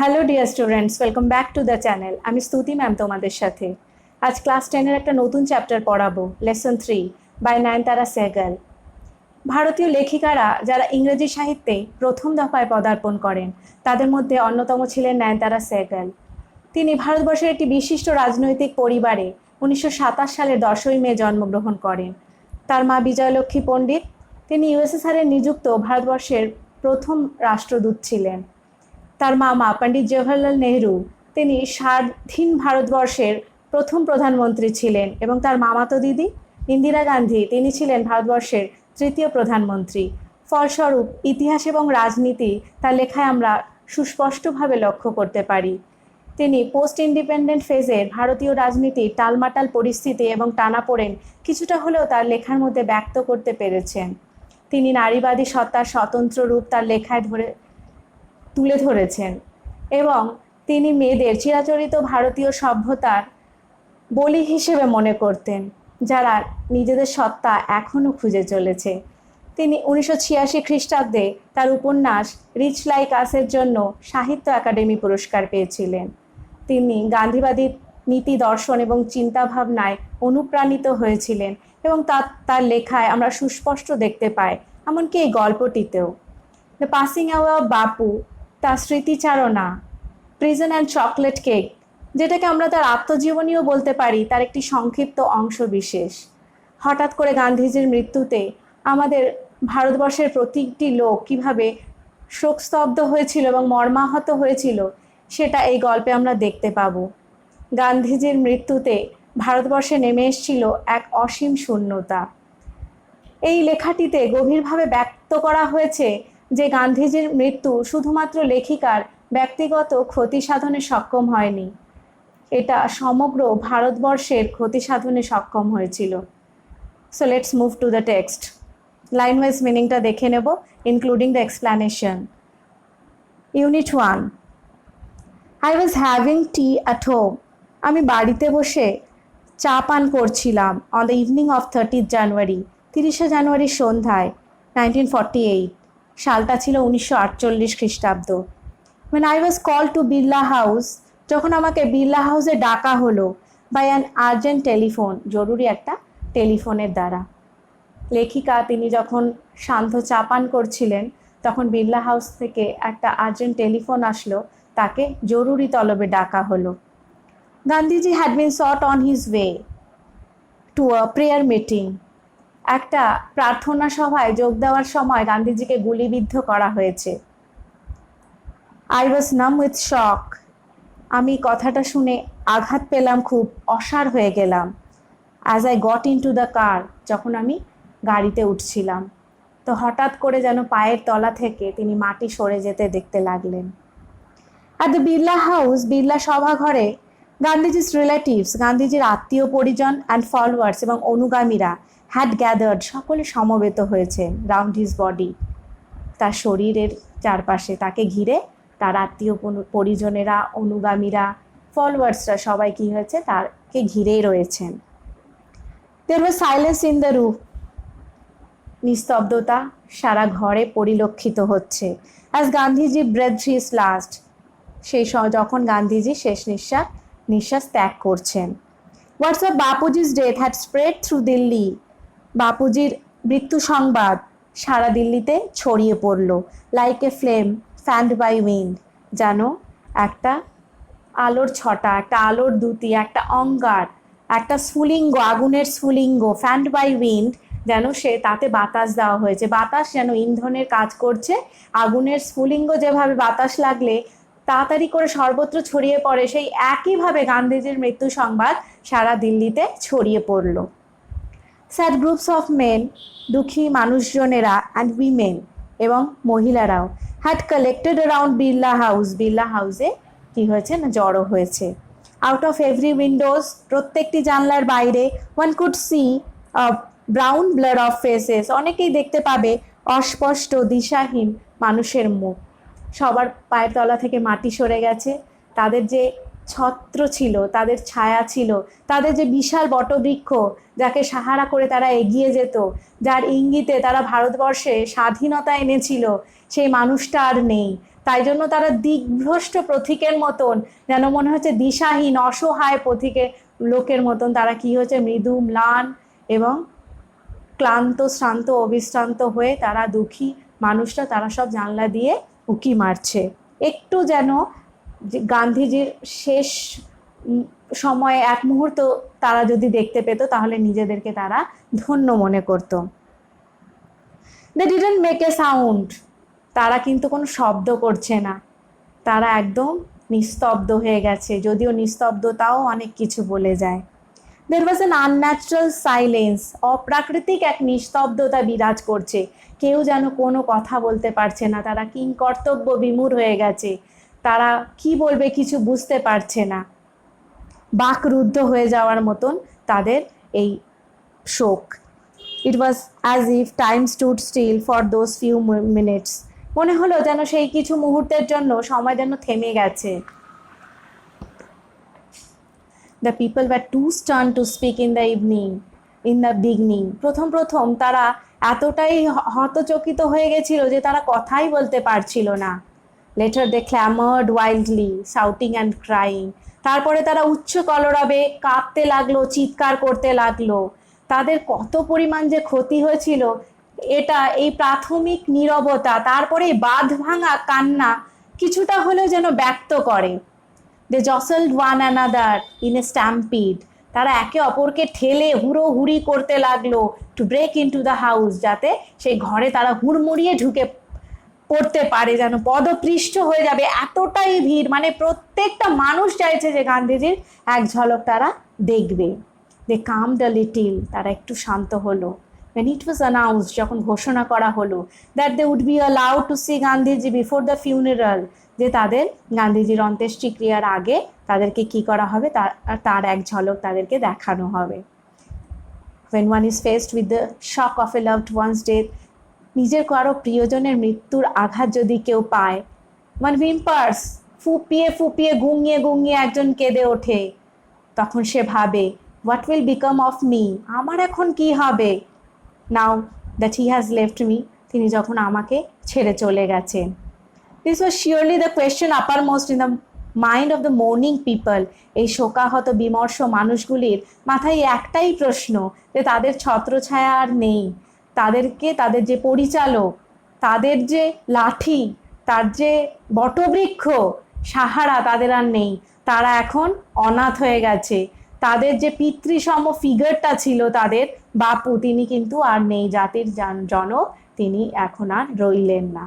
Hello dear students, welcome back to the channel. আমি স্তুতি ma'am তোমাদের সাথে। আজ ক্লাস 10-এর একটা নতুন চ্যাপ্টার পড়াবো, লেসন 3 বাই নয়নতারা সেহগাল। ভারতীয় লেখিকারা যারা ইংরেজি সাহিত্যে প্রথম দফায় পদার্পণ করেন তাদের মধ্যে অন্যতম ছিলেন নয়নতারা সেহগাল। তিনি ভারতবর্ষের একটি বিশিষ্ট রাজনৈতিক পরিবারে 1927 সালের 10ই মে জন্মগ্রহণ করেন। তার মা বিজয়লক্ষ্মী পণ্ডিত। তিনি ইউএসএসআরে নিযুক্ত ভারতবর্ষের প্রথম রাষ্ট্রদূত ছিলেন। তার মামা পণ্ডিত জওহরলাল নেহরু, তিনি স্বাধীন ভারতবর্ষের প্রথম প্রধানমন্ত্রী ছিলেন, এবং তার মামাতো দিদি ইন্দিরা গান্ধী, তিনি ছিলেন ভারতবর্ষের তৃতীয় প্রধানমন্ত্রী। ফলস্বরূপ ইতিহাস এবং রাজনীতি তার লেখায় আমরা সুস্পষ্টভাবে লক্ষ্য করতে পারি। তিনি পোস্ট ইন্ডিপেন্ডেন্ট ফেজের ভারতীয় রাজনীতির টালমাটাল পরিস্থিতি এবং টানাপোড়েন কিছুটা হলেও তার লেখার মধ্যে ব্যক্ত করতে পেরেছেন। তিনি নারীবাদী সত্তার স্বতন্ত্র রূপ তার লেখায় তুলে ধরেছেন, এবং তিনি মেয়েদের চিরাচরিত ভারতীয় সভ্যতার বলি হিসেবে মনে করতেন, যারা নিজেদের সত্তা এখনও খুঁজে চলেছে। তিনি 1986 খ্রিস্টাব্দে তার উপন্যাস রিচ লাইক আসের জন্য সাহিত্য একাডেমি পুরস্কার পেয়েছিলেন। তিনি গান্ধীবাদী নীতি দর্শন এবং চিন্তাভাবনায় অনুপ্রাণিত হয়েছিলেন, এবং তার লেখায় আমরা সুস্পষ্ট দেখতে পাই, এমনকি এই গল্পটিতেও। দ্য পাসিং অ্যাওয়ে অফ বাপু, তার স্মৃতিচারণা, প্রিজন অ্যান্ড চকলেট কেক, যেটাকে আমরা তার আত্মজীবনীও বলতে পারি, তার একটি সংক্ষিপ্ত অংশ বিশেষ। হঠাৎ করে গান্ধীজির মৃত্যুতে আমাদের ভারতবর্ষের প্রতিটি লোক কীভাবে শোকস্তব্ধ হয়েছিল এবং মর্মাহত হয়েছিল, সেটা এই গল্পে আমরা দেখতে পাব। গান্ধীজির মৃত্যুতে ভারতবর্ষে নেমে এসেছিল এক অসীম শূন্যতা। এই লেখাটিতে গভীরভাবে ব্যক্ত করা হয়েছে যে গান্ধীজির মৃত্যু শুধুমাত্র লেখিকার ব্যক্তিগত ক্ষতি সাধনে সক্ষম হয়নি, এটা সমগ্র ভারতবর্ষের ক্ষতি সাধনে সক্ষম হয়েছিল। So let's move to the text. Line wise মিনিংটা দেখে নেব, including the explanation. Unit 1, I was having tea at home. আমি বাড়িতে বসে চা পান করছিলাম। On the evening of 30th January, 30শে জানুয়ারির সন্ধ্যায়, 1948, সালটা ছিল 1948 খ্রিস্টাব্দ। when I was called to Birla house, যখন আমাকে বিড়লা হাউসে ডাকা হলো, বাই অ্যান আর্জেন্ট টেলিফোন, জরুরি একটা টেলিফোনের দ্বারা। লেখিকা তিনি যখন সান্ধ্য চা পান করছিলেন, তখন বিড়লা হাউস থেকে একটা আর্জেন্ট টেলিফোন আসলো, তাকে জরুরি তলবে ডাকা হলো। Gandhiji had been thought on his way to a prayer meeting. একটা প্রার্থনা সভায় যোগ দেওয়ার সময় গান্ধীজিকে গুলিবিদ্ধ করা হয়েছে। আই ওয়াজ নাম উইথ শক। আমি কথাটা শুনে আঘাত পেলাম, খুব অসাড় হয়ে গেলাম। As I got in to the car, যখন আমি গাড়িতে উঠছিলাম, তো হঠাৎ করে যেন পায়ের তলা থেকে তিনি মাটি সরে যেতে দেখতে লাগলেন। At the Birla house, Birla সভাঘরে, গান্ধীজির রিলেটিভস, গান্ধীজির আত্মীয় পরিজন অ্যান্ড ফলোয়ার্স এবং অনুগামীরা হ্যাড গ্যাদার্ড, সকলে সমবেত হয়েছে, রাউন্ড হিজ বডি, তার শরীরের চারপাশে, তাকে ঘিরে তার আত্মীয় পরিজনেরা, অনুগামীরা, ফলোয়ার্সরা সবাই কী হয়েছে, তাকে ঘিরেই রয়েছেন। There was silence in the room, নিস্তব্ধতা সারা ঘরে পরিলক্ষিত হচ্ছে। As Gandhiji breath his last, সেই যখন গান্ধীজি শেষ নিঃশ্বাস ত্যাগ করছেন। WhatsApp Bapuji's death had spread through Delhi, বাপুজির মৃত্যু সংবাদ সারা দিল্লিতে ছড়িয়ে পড়ল। Like a flame fanned by wind, যেন একটা আলোর ছটা, একটা আলোর দ্যুতি, একটা অঙ্গার, একটা স্ফুলিঙ্গ, আগুনের স্ফুলিঙ্গ, ফ্যান্ড বাই উইন্ড, যেন তাতে বাতাস দেওয়া হয়েছে। বাতাস যেন ইন্ধনের কাজ করছে। আগুনের স্ফুলিঙ্গ যেভাবে বাতাস লাগলে তাড়াতাড়ি করে সর্বত্র ছড়িয়ে পড়ে, সেই একইভাবে গান্ধীজির মৃত্যু সংবাদ সারা দিল্লিতে ছড়িয়ে পড়ল। স্যাড গ্রুপস অফ মেন, দুঃখী মানুষজনেরা, অ্যান্ড উইমেন, এবং মহিলারাও, had collected around Birla house, Birla হাউসে কী হয়েছে না, জড়ো হয়েছে। আউট অফ এভরি উইন্ডোজ, প্রত্যেকটি জানলার বাইরে, one could see brown blur of faces, অনেকেই দেখতে পাবে অস্পষ্ট দিশাহীন মানুষের মুখ। সবার পায়ের তলা থেকে মাটি সরে গেছে। তাদের যে ছত্র ছিল, তাদের ছায়া ছিল, তাদের যে বিশাল বটবৃক্ষ যাকে সাহারা করে তারা এগিয়ে যেত, যার ইঙ্গিতে তারা ভারতবর্ষে স্বাধীনতা এনেছিল, সেই মানুষটা আর নেই। তাই জন্য তারা দিগ্ভ্রষ্ট পথিকের মতন, যেন মনে হচ্ছে দিশাহীন অসহায় পথিকের লোকের মতন তারা কি হচ্ছে, মৃদু ম্লান এবং ক্লান্ত শ্রান্ত অবিশ্রান্ত হয়ে তারা দুঃখী মানুষরা তারা সব জানলা দিয়ে উঁকি মারছে। একটু যেন গান্ধীজির শেষ সময়ে এক মুহূর্ত তারা যদি দেখতে পেত তাহলে নিজেদেরকে তারা ধন্য মনে করত। They didn't make a sound, তারা কিন্তু কোনো শব্দ করছে না, তারা একদম নিস্তব্ধ হয়ে গেছে, যদিও নিস্তব্ধতাও অনেক কিছু বলে যায়। There was an unnatural silence, অপ্রাকৃতিক এক নিস্তব্ধতা বিরাজ করছে, কেউ যেন কোনো কথা বলতে পারছে না, তারা কিংকর্তব্য বিমূঢ় হয়ে গেছে, তারা কি বলবে কিছু বুঝতে পারছে না, বাকরুদ্ধ হয়ে যাওয়ার মতন তাদের এই শোক। It was as if time stood still for those few minutes, মনে হলো যেন সেই কিছু মুহূর্তের জন্য সময় যেন থেমে গেছে। The people were too stunned to speak in the beginning. প্রথম তারা এতটাই হতচকিত হয়ে গেছিল যে তারা কথাই বলতে পারছিল না। Later they clamored wildly, shouting and crying. তারপরে তারা উচ্চ কলরবে কাঁদতে লাগলো, চিৎকার করতে লাগলো। তাদের কত পরিমাণ যে ক্ষতি হয়েছিল এটা এই প্রাথমিক নীরবতা, তারপরে বাঁধ ভাঙা কান্না কিছুটা হলেও যেন ব্যক্ত করে। They jostled one another in a stampede. তারা একে অপরকে ঠেলে হুড়োহুড়ি করতে লাগলো to break into the house, যাতে সেই ঘরে তারা হুড়মুড়িয়ে ঢুকে পড়তে পারে, যেন পদপৃষ্ঠ হয়ে যাবে, এতটাই ভিড়, মানে প্রত্যেকটা মানুষ চাইছে যে গান্ধীজির এক ঝলক তারা দেখবে। They calmed a little, তারা একটু শান্ত হলো। When it was announced, যখন ঘোষণা করা হলো that they would be allowed to see Gandhiji before the funeral, যে তাদের গান্ধীজির অন্ত্যেষ্টিক্রিয়ার আগে তাদেরকে কি করা হবে তার এক ঝলক তাদেরকে দেখানো হবে। When one is faced with the shock of a loved one's death, নিজের কারো প্রিয়জনের মৃত্যুর আঘাত যদি কেউ পায়, one whimpers, ফুপিয়ে ফুপিয়ে গুঙিয়ে গুঙিয়ে একজন কেঁদে ওঠে, তখন সে ভাবে what will become of me, আমার এখন কি হবে, now that he has left me, তিনি যখন আমাকে ছেড়ে চলে গেছেন। This was surely the question uppermost in the mind of the mourning people. এই শোকাহত বিমর্ষ মানুষগুলির মাথায় একটাই প্রশ্ন, যে তাদের ছত্রছায়া আর নেই, তাদেরকে তাদের যে পরিচালক, তাদের যে লাঠি, তার যে বটবৃক্ষ সাহারা তাদের আর নেই, তারা এখন অনাথ হয়ে গেছে, তাদের যে পিতৃসম ফিগারটা ছিল তাদের বাপু, তিনি কিন্তু আর নেই, জাতির জনক তিনি এখন আর রইলেন না।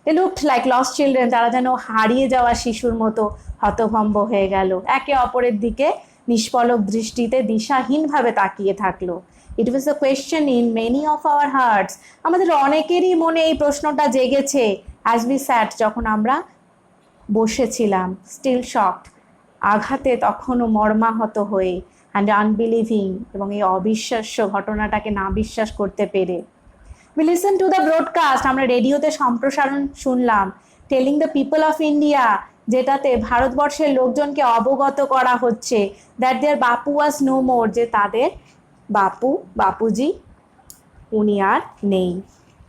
They looked like lost children, তারা যেন হারিয়ে যাওয়া শিশুর মতো হতভম্ব হয়ে গেল, একে অপরের দিকে নিষ্পলক দৃষ্টিতে দিশাহীনভাবে তাকিয়ে থাকলো। It was a question in many of our hearts, আমাদের অনেকেরই মনে এই প্রশ্নটা জেগেছে, as we sat, যখন আমরা বসেছিলাম, still shocked, আঘাতে তখনও মর্মাহত হয়ে, and unbelieving, এবং এই অবিশ্বাস্য ঘটনাটাকে না বিশ্বাস করতে পেরে। We listened to the broadcast, আমরা রেডিওতে সম্প্রসারণ শুনলাম, telling the people of India, যেটাতে ভারতবর্ষের লোকজনকে অবগত করা হচ্ছে that their Bapu was no more, যে তাদের বাপুজি উনি আর নেই।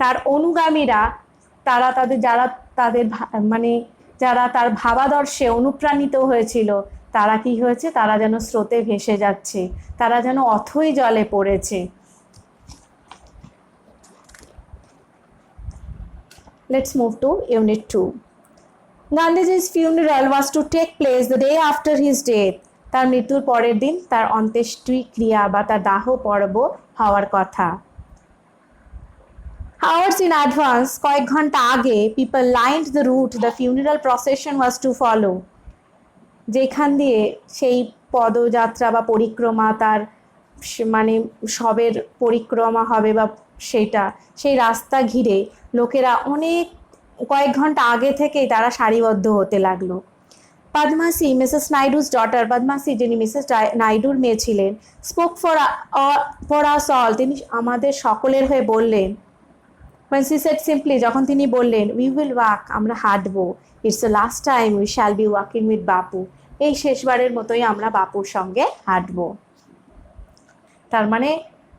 তার অনুগামীরা, তারা যারা তার ভাবাদর্শে অনুপ্রাণিত হয়েছিল, তারা কি হয়েছে, তারা যেন স্রোতে ভেসে যাচ্ছে, তারা যেন অথই জলে পড়েছে। Let's move to Unit 2. Gandhiji's funeral was to take place the day after his death. তার মৃত্যুর পরের দিন তার অন্ত্যেষ্টিক্রিয়া বা তার দাহ পর্ব হওয়ার কথা। Hours in advance, কয়েক ঘন্টা আগে, people lined the route the funeral procession was to follow. যেখান দিয়ে সেই পদযাত্রা বা পরিক্রমা, তার মানে শবের পরিক্রমা হবে বা সেই রাস্তা ঘিরে লোকেরা কয়েক ঘন্টা আগে থেকেই তারা সারিবদ্ধ হতে লাগলো। পদ্মাসি, মিসেস নাইডু's ডটার, পদ্মাসি যিনি মিসেস নাইডুর মেয়ে ছিলেন, স্পোক ফর আস অল, তিনি আমাদের সকলের হয়ে বললেন। when she said simply, যখন তিনি বললেন we will walk, আমরা হাঁটবো, it's the last time we shall be walking with বাপু, এই শেষবারের মতোই আমরা বাপুর সঙ্গে হাঁটবো। তার মানে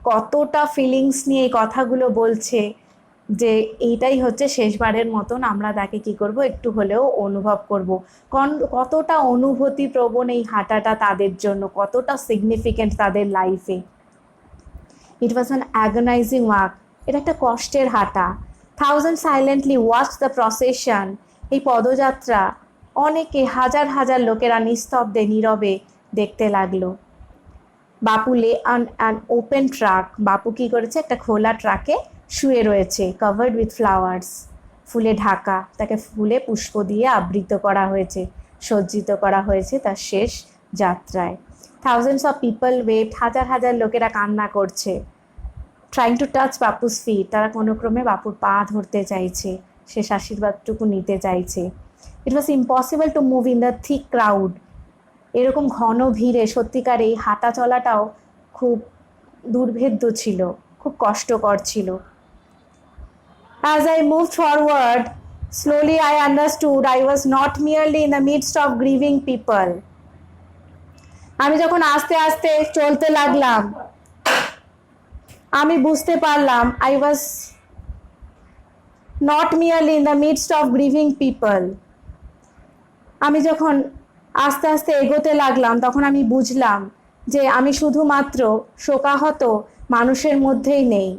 কতটা ফিলিংস নিয়ে এই কথাগুলো বলছে, যে এইটাই হচ্ছে শেষবারের মতন আমরা তাকে কি করব, একটু হলেও অনুভব করব কতটা অনুভূতি প্রবণ এই হাঁটাটা তাদের জন্য, কতটা সিগনিফিকেন্ট তাদের লাইফে। ইট ওয়াজ অ্যান অ্যাগনাইজিং ওয়াক, এটা একটা কষ্টের হাঁটা। Thousand silently watch the procession, এই পদযাত্রা অনেকে হাজার হাজার লোকেরা নিস্তব্ধে নীরবে দেখতে লাগলো। বাপু lay on an open truck, বাপু কী করেছে, একটা খোলা ট্রাকে শুয়ে রয়েছে, কভার্ড উইথ ফ্লাওয়ার্স, ফুলে ঢাকা, তাকে ফুলে পুষ্প দিয়ে আবৃত করা হয়েছে, সজ্জিত করা হয়েছে তার শেষ যাত্রায়। থাউজেন্ডস অফ পিপল ওয়েট, হাজার হাজার লোকেরা কান্না করছে। Trying to touch Bapu's feet, তারা কোনো ক্রমে বাপুর পা ধরতে চাইছে, শেষ আশীর্বাদটুকু নিতে চাইছে। It was impossible to move in the thick crowd, এরকম ঘন ভিড়ে সত্যিকার এই হাঁটা চলাটাও খুব দুর্ভেদ্য ছিল, খুব কষ্টকর ছিল। As I moved forward, slowly I understood I was not merely in the midst of grieving people. আমি যখন আস্তে আস্তে চলতে লাগলাম, আমি বুঝতে পারলাম I was not merely in the midst of grieving people. আমি যখন আস্তে আস্তে এগোতে লাগলাম তখন আমি বুঝলাম যে আমি শুধুমাত্র শোকাহত মানুষের মধ্যেই নেই।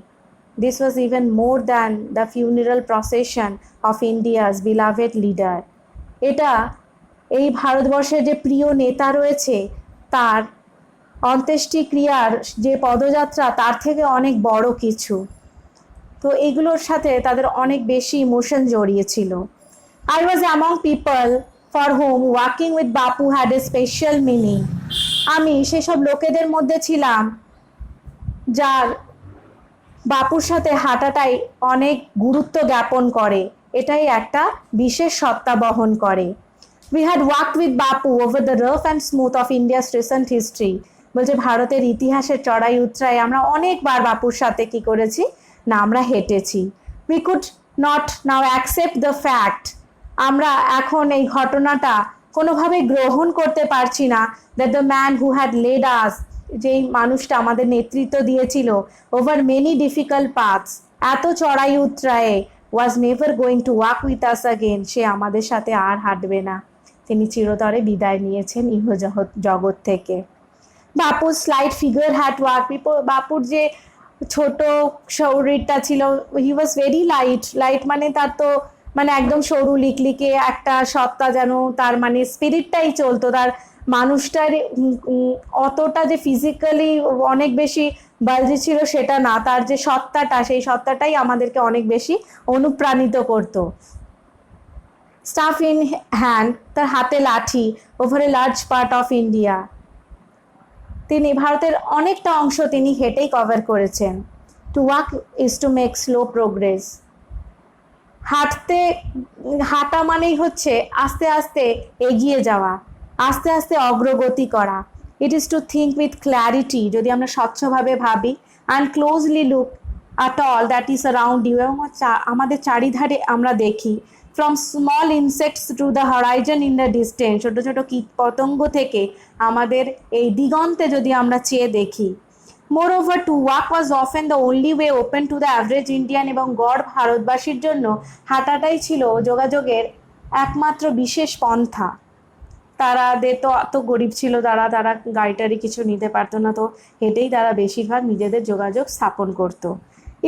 This was even more than the funeral procession of India's beloved leader. এটা এই ভারতবর্ষের যে প্রিয় নেতা রয়েছে তার অন্ত্যেষ্টিক্রিয়ার যে পদযাত্রা তার থেকে অনেক বড় কিছু। তো এগুলোর সাথে তাদের অনেক বেশি emotion জড়িয়েছিল। I was among people for whom walking with Bapu had a special meaning. আমি সেসব লোকেদের মধ্যে ছিলাম যার বাপুর সাথে হাঁটাটাই অনেক গুরুত্ব জ্ঞাপন করে, এটাই একটা বিশেষ সত্তা বহন করে। We had walked with Bapu over the rough and smooth of India's recent history. বলছে ভারতের ইতিহাসের চড়াই উতরায় আমরা অনেকবার বাপুর সাথে কি করেছি না, আমরা হেঁটেছি। We could not now accept the fact, আমরা এখন এই ঘটনাটা কোনোভাবে গ্রহণ করতে পারছি না, that the man who had led us, যেই মানুষটা আমাদের নেতৃত্ব দিয়েছিল, over many difficult paths, এত চড়াই উতরায়ে, was never going to walk with us again, সে আমাদের সাথে আর হাঁটবে না, তিনি চিরতরে বিদায় নিয়েছেন ইহ জগৎ থেকে। বাপুর স্লাইট ফিগার হ্যাড ওয়াক, বাপুর যে ছোট শরীরটা ছিল, হি ওয়াজ ভেরি লাইট, লাইট মানে তার তো মানে একদম সরু লিকলিকে একটা সত্তা, যেন তার মানে স্পিরিটটাই চলতো, তার মানুষটার অতটা যে ফিজিক্যালি অনেক বেশি বালজি ছিল সেটা না, তার যে সত্তাটা সেই সত্তাটাই আমাদেরকে অনেক বেশি অনুপ্রাণিত করতো। স্টাফ ইন হ্যান্ড, তার হাতে লাঠি, over a large part of India, তিনি ভারতের অনেকটা অংশ তিনি হেঁটেই কভার করেছেন। To walk is to make slow progress, হাঁটা মানেই হচ্ছে আস্তে আস্তে এগিয়ে যাওয়া, আস্তে আস্তে অগ্রগতি করা। It is to think with clarity, যদি আমরা স্বচ্ছভাবে ভাবি, and closely look at all that is around you, এবং আমাদের চারিধারে আমরা দেখি, from small insects to the horizon in the distance, ছোটো ছোটো কীট পতঙ্গ থেকে আমাদের এই দিগন্তে যদি আমরা চেয়ে দেখি। Moreover, to walk was often the only way open to the average Indian, এবং গড় ভারতবাসীর জন্য হাঁটাটাই ছিল যোগাযোগের একমাত্র বিশেষ পন্থা। তারাদের তো অত গরিব ছিল, তারা গাড়িটারি কিছু নিতে পারতো না, তো হেঁটেই তারা বেশিরভাগ নিজেদের যোগাযোগ স্থাপন করত।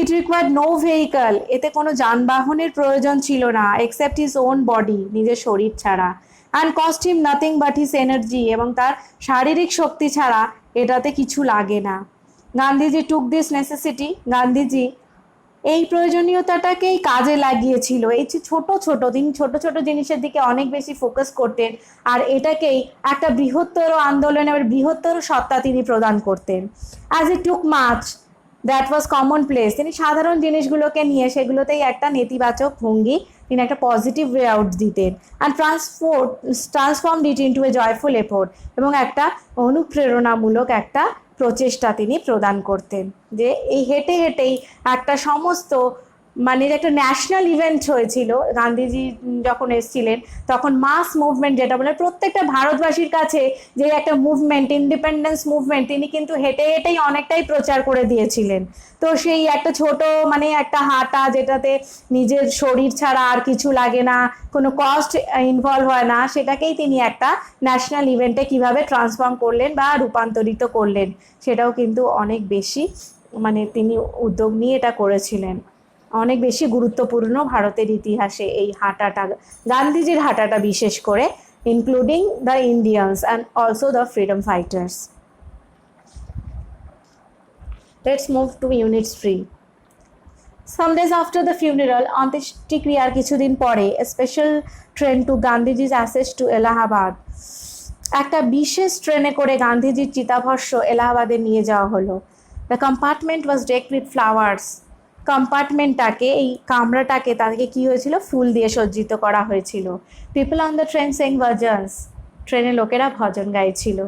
ইট রিকোয়ার্ড নো ভেহিকল, এতে কোনো যানবাহনের প্রয়োজন ছিল না, এক্সেপ্ট হিজ ওন বডি, নিজের শরীর ছাড়া, and cost him nothing but his energy, এবং তার শারীরিক শক্তি ছাড়া এটাতে কিছু লাগে না। গান্ধীজি টুক দিস নেসেসিটি, গান্ধীজি এই প্রয়োজনীয়তাটাকেই কাজে লাগিয়েছিল। এই যে তিনি ছোট ছোট জিনিসের দিকে অনেক বেশি ফোকাস করতেন, আর এটাকেই একটা বৃহত্তর আন্দোলনের বৃহত্তর সত্তা তিনি প্রদান করতেন। As he took much that was common place, তিনি সাধারণ জিনিসগুলোকে নিয়ে সেগুলোতেই একটা নেতিবাচক ভঙ্গি, তিনি একটা পজিটিভ ওয়ে আউট দিতেন, and transformed it into a joyful effort, এবং একটা অনুপ্রেরণামূলক একটা প্রচেষ্টা তিনি প্রদান করতেন, যে এই হেঁটে হেঁটেই একটা সমস্ত মানে একটা ন্যাশনাল ইভেন্ট হয়েছিল। গান্ধীজি যখন এসেছিলেন তখন মাস মুভমেন্ট যেটা বলে প্রত্যেকটা ভারতবাসীর কাছে যে একটা মুভমেন্ট, ইন্ডিপেন্ডেন্স মুভমেন্ট, তিনি কিন্তু হেঁটে হেঁটেই অনেকটাই প্রচার করে দিয়েছিলেন। তো সেই একটা ছোট মানে একটা হাঁটা যেটাতে নিজের শরীর ছাড়া আর কিছু লাগে না, কোনো কস্ট ইনভলভ হয় না, সেটাকেই তিনি একটা ন্যাশনাল ইভেন্টে কিভাবে ট্রান্সফর্ম করলেন বা রূপান্তরিত করলেন, সেটাও কিন্তু অনেক বেশি মানে তিনি উদ্যোগ নিয়ে এটা করেছিলেন। অনেক বেশি গুরুত্বপূর্ণ ভারতের ইতিহাসে এই হাঁটাটা, গান্ধীজির হাঁটাটা বিশেষ করে, including the Indians and also the freedom fighters. Let's move to Unit 3. Some days after the funeral, অন্ত্যেষ্টিক্রিয়ার কিছুদিন পরে, a special train to Gandhiji's ashes to Allahabad, একটা বিশেষ ট্রেনে করে গান্ধীজির চিতাভস্ম এলাহাবাদে নিয়ে যাওয়া হলো। The compartment was decked with flowers, কম্পার্টমেন্টটাকে, এই কামরাটাকে তাদেরকে কী হয়েছিল, ফুল দিয়ে সজ্জিত করা হয়েছিল। People on the train Seng ভার্জনস, ট্রেনে লোকেরা ভজন গাইছিল।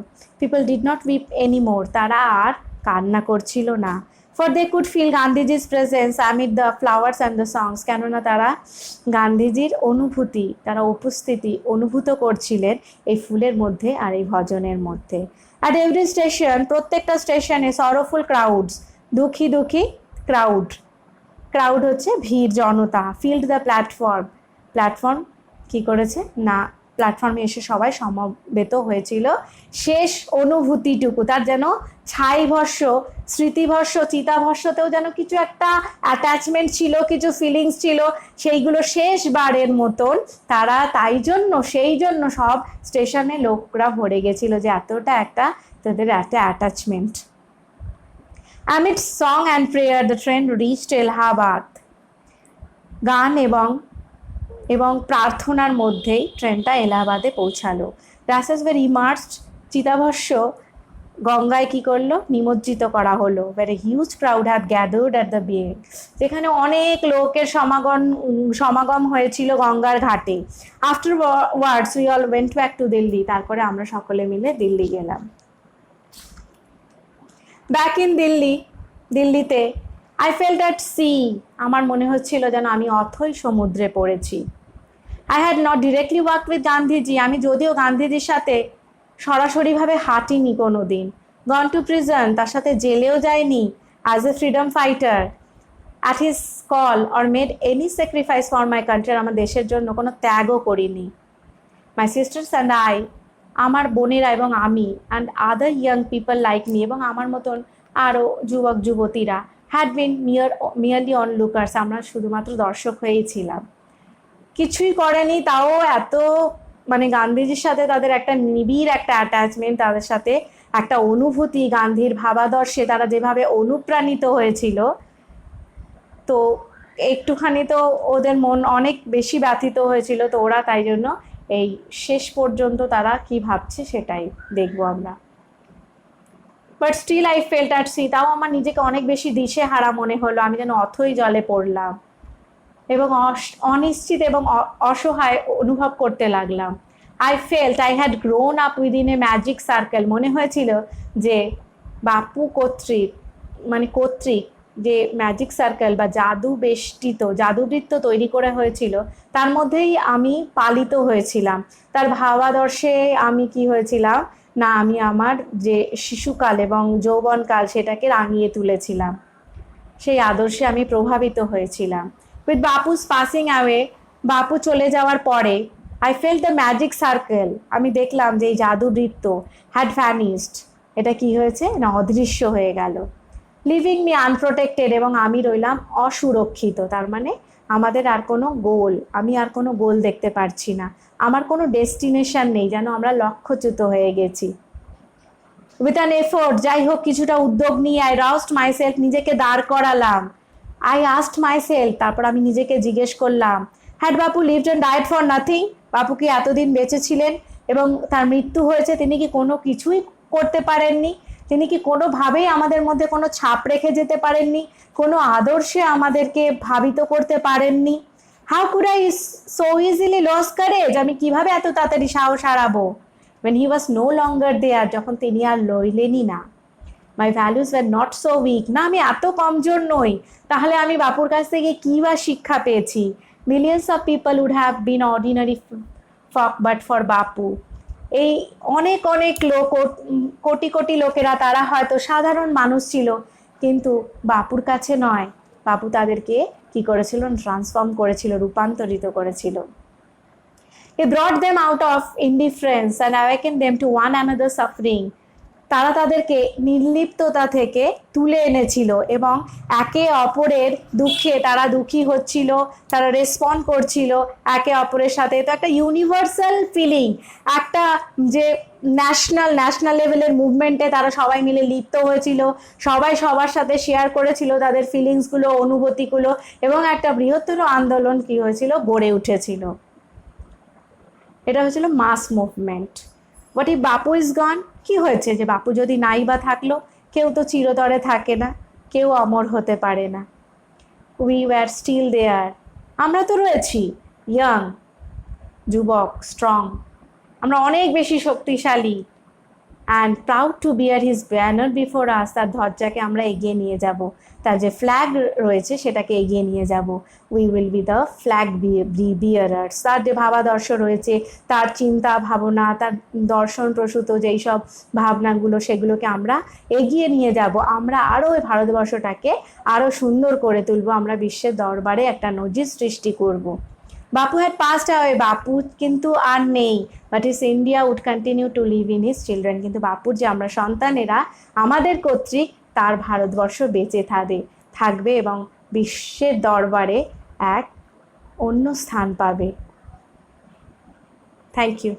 People did not weep anymore, তারা আর কান্না করছিল না। ফর দে কুড ফিল গান্ধীজির presence amid the flowers and the songs, কেননা তারা গান্ধীজির অনুভূতি, তারা উপস্থিতি অনুভূত করছিলেন এই ফুলের মধ্যে আর এই ভজনের মধ্যে। অ্যাট এভরি স্টেশন, প্রত্যেকটা স্টেশনে সরোফুল ক্রাউডস, দুঃখী দুঃখী ক্রাউড, ক্রাউড হচ্ছে ভিড়, জনতা। ফিল্ড দ্য প্ল্যাটফর্ম, প্ল্যাটফর্ম কী করেছে না, প্ল্যাটফর্মে এসে সবাই সমবেত হয়েছিল। শেষ অনুভূতিটুকু তার যেন ছাইভস্য, স্মৃতিভস্য, চিতাভস্যতেও যেন কিছু একটা অ্যাটাচমেন্ট ছিল, কিছু ফিলিংস ছিল, সেইগুলো শেষবারের মতন তারা, তাই জন্য সেই জন্য সব স্টেশনে লোকরা ভরে গেছিল, যে এতটা একটা তাদের একটা attachment. Amid song and prayer, the train reached Allahabad. গান এবং প্রার্থনার মধ্যেই ট্রেনটা এলাহাবাদে পৌঁছালো। রাসেস ওয়ার ইমার্সড, চিতাভস্য গঙ্গায় কী করলো, নিমজ্জিত করা হলো। Very huge crowd have gathered at the বে, যেখানে অনেক লোকের সমাগম হয়েছিল গঙ্গার ঘাটে। After words we all went back to Delhi, তারপরে আমরা সকলে মিলে দিল্লি গেলাম। ব্যাক ইন দিল্লি, দিল্লিতে আই ফেল্ট অ্যাট সি, আমার মনে হচ্ছিল যেন আমি অথই সমুদ্রে পড়েছি। I had not directly work with Gandhiji, আমি যদিও গান্ধীজির সাথে সরাসরিভাবে হাঁটিনি কোনো দিন। গন টু প্রিজন, তার সাথে জেলেও যায়নি। As a freedom fighter at his call or made any sacrifice for my country, আমার দেশের জন্য কোনো ত্যাগও করিনি। মাই সিস্টার্স অ্যান্ড আই, আমার বোনেরা এবং আমি, and other young people like me, এবং আমার মতন আরও যুবক যুবতীরা, হ্যাড বিন মিয়ারলি অন লুকার্স, আমরা শুধুমাত্র দর্শক হয়েই ছিলাম। কিছুই করেনি, তাও এত মানে গান্ধীজির সাথে তাদের একটা নিবিড় একটা অ্যাটাচমেন্ট, তাদের সাথে একটা অনুভূতি, গান্ধীর ভাবাদর্শে তারা যেভাবে অনুপ্রাণিত হয়েছিল, তো একটুখানি তো ওদের মন অনেক বেশি ব্যথিত হয়েছিল। তো ওরা তাই জন্য এই শেষ পর্যন্ত তারা কি ভাবছে সেটাই দেখবো আমরা। But still I felt at sea, তাও আমার নিজেকে অনেক বেশি দিশেহারা মনে হলো, আমি যেন অথই জলে পড়লাম এবং অনিশ্চিত এবং অসহায় অনুভব করতে লাগলাম। I felt I had grown up within a magic circle, মনে হয়েছিল যে বাপু কর্তৃক যে ম্যাজিক সার্কেল বা জাদু বেষ্টিত জাদুবৃত্ত তৈরি করে হয়েছিল, তার মধ্যেই আমি পালিত হয়েছিলাম। তার ভাবাদর্শে আমি কি হয়েছিলাম না, আমি আমার যে শিশুকাল এবং যৌবনকাল সেটাকে রাঙিয়ে তুলেছিলাম, সেই আদর্শে আমি প্রভাবিত হয়েছিলাম। উইথ বাপুস পাসিং অ্যাওয়ে, বাপু চলে যাওয়ার পরে, I felt the magic circle, আমি দেখলাম যে এই জাদুবৃত্ত হ্যাড ভ্যানিসড, এটা কি হয়েছে না, অদৃশ্য হয়ে গেল। লিভিং মি আনপ্রোটেক্টেড, এবং আমি রইলাম অসুরক্ষিত, তার মানে আমাদের আর কোনো গোল, আমি আর কোনো গোল দেখতে পারছি না, আমার কোনো ডেস্টিনেশন নেই, যেন আমরা লক্ষ্যচ্যুত হয়ে গেছি। উইথ অ্যান এফোর্ট, যাই হোক কিছুটা উদ্যোগ নিয়ে, আই রাউস্ট মাইসেলফ, নিজেকে দাঁড় করালাম। আই আস্কড মাইসেলফ, তারপর আমি নিজেকে জিজ্ঞেস করলাম, had Bapu lived and died for nothing, বাপু কি এতদিন বেঁচে ছিলেন এবং তার মৃত্যু হয়েছে, তিনি কি কোনো কিছুই করতে পারেননি, তিনি কি কোনোভাবেই আমাদের মধ্যে কোনো ছাপ রেখে যেতে পারেননি, কোনো আদর্শে আমাদেরকে ভাবিত করতে পারেননি। How could I so easily lose courage, আমি কিভাবে এত তাড়াতাড়ি সাহস হারাবো। when he was no longer there, যখন তিনি আর রইলেনই না। My values were not so weak, না আমি এত কমজোর নই। তাহলে আমি বাপুর কাছ থেকে কী বা শিক্ষা পেয়েছি? Millions of people would have been ordinary folk but for Bapu. এই অনেক অনেক লোক, কোটি কোটি লোকেরা তারা হয়তো সাধারণ মানুষ ছিল, কিন্তু বাপুর কাছে নয়। বাপু তাদেরকে কি করেছিল? ট্রান্সফর্ম করেছিল, রূপান্তরিত করেছিল। He brought them out of indifference and awakened them to one another suffering. তারা তাদেরকে নির্লিপ্ততা থেকে তুলে এনেছিল এবং একে অপরের দুঃখে তারা দুঃখী হচ্ছিল, তারা রেসপন্ড করছিল একে অপরের সাথে। তো একটা ইউনিভার্সাল ফিলিং, একটা যে ন্যাশনাল লেভেলের মুভমেন্টে তারা সবাই মিলে লিপ্ত হয়েছিল, সবাই সবার সাথে শেয়ার করেছিল তাদের ফিলিংসগুলো, অনুভূতিগুলো, এবং একটা বৃহত্তর আন্দোলন কি হয়েছিল? গড়ে উঠেছিল। এটা হয়েছিল mass movement. What if Bapu is গন? কি হয়েছে যে বাপু যদি নাই বা থাকলো? কেউ তো চিরতরে থাকে না, কেউ অমর হতে পারে না। উই ওয়ার স্টিল দেয়ার, আমরা তো রয়েছি, ইয়াং, যুবক, স্ট্রং, আমরা অনেক বেশি শক্তিশালী, and proud to bear his banner before us, তার ধ্বজাকে আমরা এগিয়ে নিয়ে যাব, তার যে ফ্ল্যাগ রয়েছে সেটাকে এগিয়ে নিয়ে যাব। We will be the flag bearers. তার যে ভাবাদর্শ রয়েছে, তার চিন্তা ভাবনা, তার দর্শন প্রসূত যেই সব ভাবনাগুলো, সেগুলোকে আমরা এগিয়ে নিয়ে যাব। আমরা আরও ওই ভারতবর্ষটাকে আরও সুন্দর করে তুলব, আমরা বিশ্বের দরবারে একটা নজির সৃষ্টি করব। বাপু হ্যাড পাস্ট অ্যাওয়ে, বাপু কিন্তু আর নেই, but his India would continue to live in his children. কিন্তু বাপুর যে আমরা সন্তানেরা, আমাদের কর্তৃক তার ভারতবর্ষ বেঁচে থাকবে এবং বিশ্বের দরবারে এক অন্য স্থান পাবে। Thank you.